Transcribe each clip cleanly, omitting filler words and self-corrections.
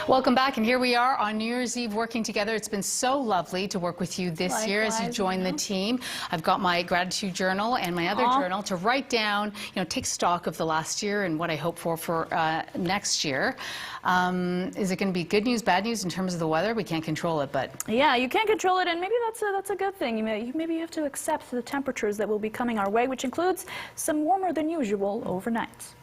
Welcome back, and here we are on New Year's Eve working together. It's been so lovely to work with you this year as you join the team. I've got my gratitude journal and my other journal to write down, take stock of the last year and what I hope for next year. Is it going to be good news, bad news in terms of the weather? We can't control it, but yeah, you can't control it, and maybe that's a good thing. Maybe you have to accept the temperatures that will be coming our way, which includes some warmer than usual overnights.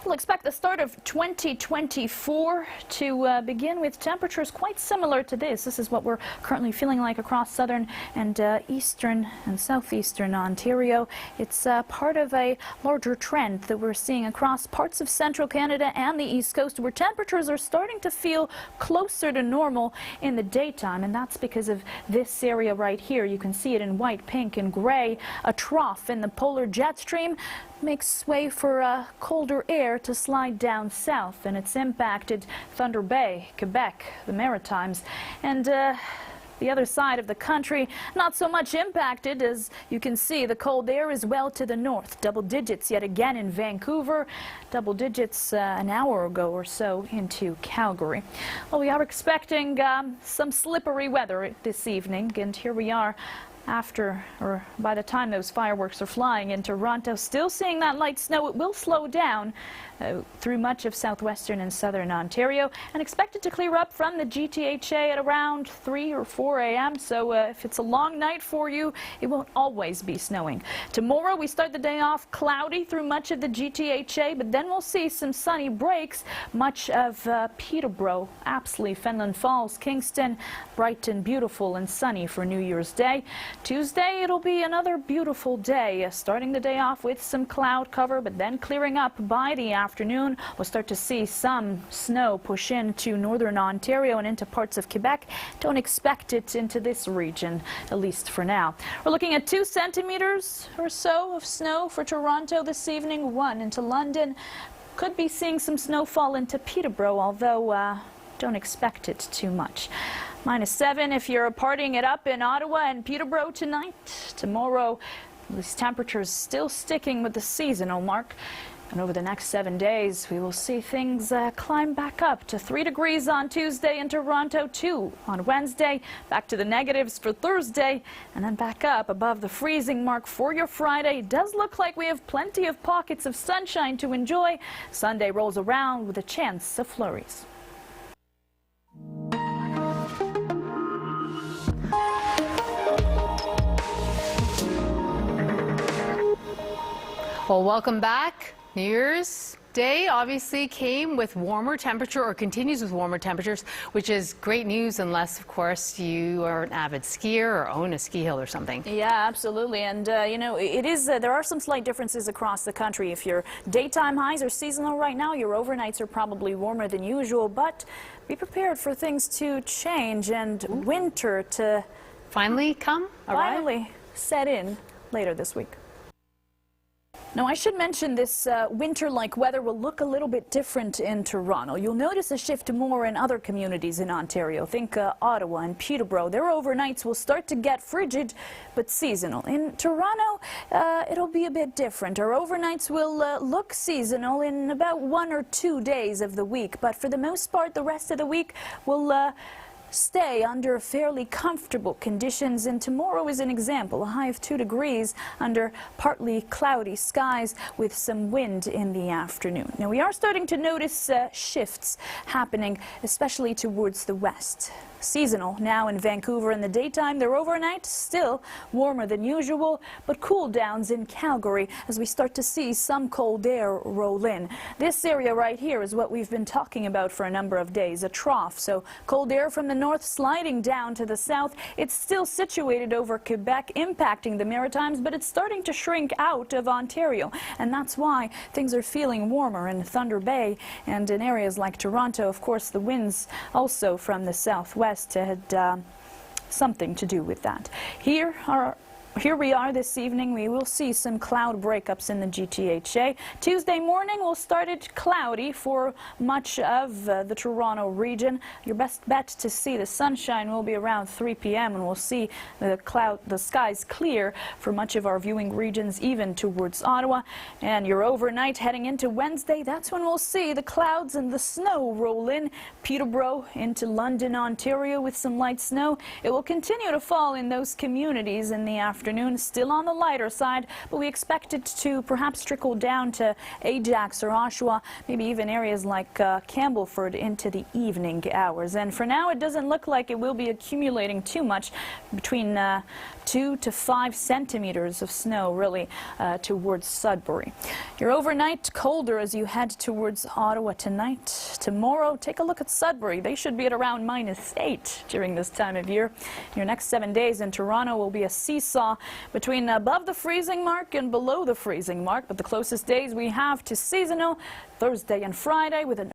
We'll expect the start of 2024 to begin with temperatures quite similar to this. This is what we're currently feeling like across southern and eastern and southeastern Ontario. It's part of a larger trend that we're seeing across parts of central Canada and the east coast, where temperatures are starting to feel closer to normal in the daytime, and that's because of this area right here. You can see it in white, pink, and gray. A trough in the polar jet stream makes way for colder air to slide down south, and it's impacted Thunder Bay, Quebec, the Maritimes, and the other side of the country not so much impacted. As you can see, the cold air is well to the north. Double digits yet again in Vancouver, double digits an hour ago or so into Calgary. Well, we are expecting some slippery weather this evening, and here we are after, or by the time those fireworks are flying in Toronto, still seeing that light snow. It will slow down through much of southwestern and southern Ontario, and expected to clear up from the GTHA at around 3 or 4 a.m. So if it's a long night for you, it won't always be snowing. Tomorrow we start the day off cloudy through much of the GTHA, but then we'll see some sunny breaks. Much of Peterborough, Apsley, Fenelon Falls, Kingston, bright and beautiful and sunny for New Year's Day. Tuesday, it'll be another beautiful day, starting the day off with some cloud cover, but then clearing up by the afternoon. We'll start to see some snow push into northern Ontario and into parts of Quebec. Don't expect it into this region, at least for now. We're looking at 2 centimeters or so of snow for Toronto this evening, 1 into London. Could be seeing some snowfall into Peterborough, although don't expect it too much. -7 if you're partying it up in Ottawa and Peterborough tonight. Tomorrow, these temperatures still sticking with the seasonal mark. And over the next 7 days, we will see things climb back up to 3 degrees on Tuesday in Toronto, 2 on Wednesday, back to the negatives for Thursday, and then back up above the freezing mark for your Friday. It does look like we have plenty of pockets of sunshine to enjoy. Sunday rolls around with a chance of flurries. Well, welcome back. New Year's Day obviously came with warmer temperature, or continues with warmer temperatures, which is great news unless, of course, you are an avid skier or own a ski hill or something. Yeah, absolutely. And, it is, there are some slight differences across the country. If your daytime highs are seasonal right now, your overnights are probably warmer than usual, but be prepared for things to change and winter to finally set in later this week. Now, I should mention this winter-like weather will look a little bit different in Toronto. You'll notice a shift more in other communities in Ontario. Think Ottawa and Peterborough. Their overnights will start to get frigid, but seasonal. In Toronto, it'll be a bit different. Our overnights will look seasonal in about 1 or 2 days of the week, but for the most part, the rest of the week will stay under fairly comfortable conditions, and tomorrow is an example. A high of 2 degrees under partly cloudy skies with some wind in the afternoon. Now, we are starting to notice shifts happening, especially towards the west. Seasonal now in Vancouver in the daytime. Their overnight still warmer than usual, but cool downs in Calgary as we start to see some cold air roll in. This area right here is what we've been talking about for a number of days, a trough. So cold air from the north sliding down to the south. It's still situated over Quebec, impacting the Maritimes, but it's starting to shrink out of Ontario, and that's why things are feeling warmer in Thunder Bay and in areas like Toronto. Of course, the winds also from the southwest had something to do with that. Here we are this evening. We will see some cloud breakups in the GTHA. Tuesday morning will start it cloudy for much of the Toronto region. Your best bet to see the sunshine will be around 3 p.m. and we'll see the skies clear for much of our viewing regions, even towards Ottawa. And your overnight heading into Wednesday, that's when we'll see the clouds and the snow roll in. Peterborough into London, Ontario with some light snow. It will continue to fall in those communities in the afternoon, still on the lighter side, but we expect it to perhaps trickle down to Ajax or Oshawa, maybe even areas like Campbellford into the evening hours. And for now, it doesn't look like it will be accumulating too much, between 2 to 5 centimeters of snow really towards Sudbury. Your overnight colder as you head towards Ottawa tonight. Tomorrow, take a look at Sudbury. They should be at around -8 during this time of year. Your next 7 days in Toronto will be a seesaw between above the freezing mark and below the freezing mark, but the closest days we have to seasonal, Thursday and Friday, with an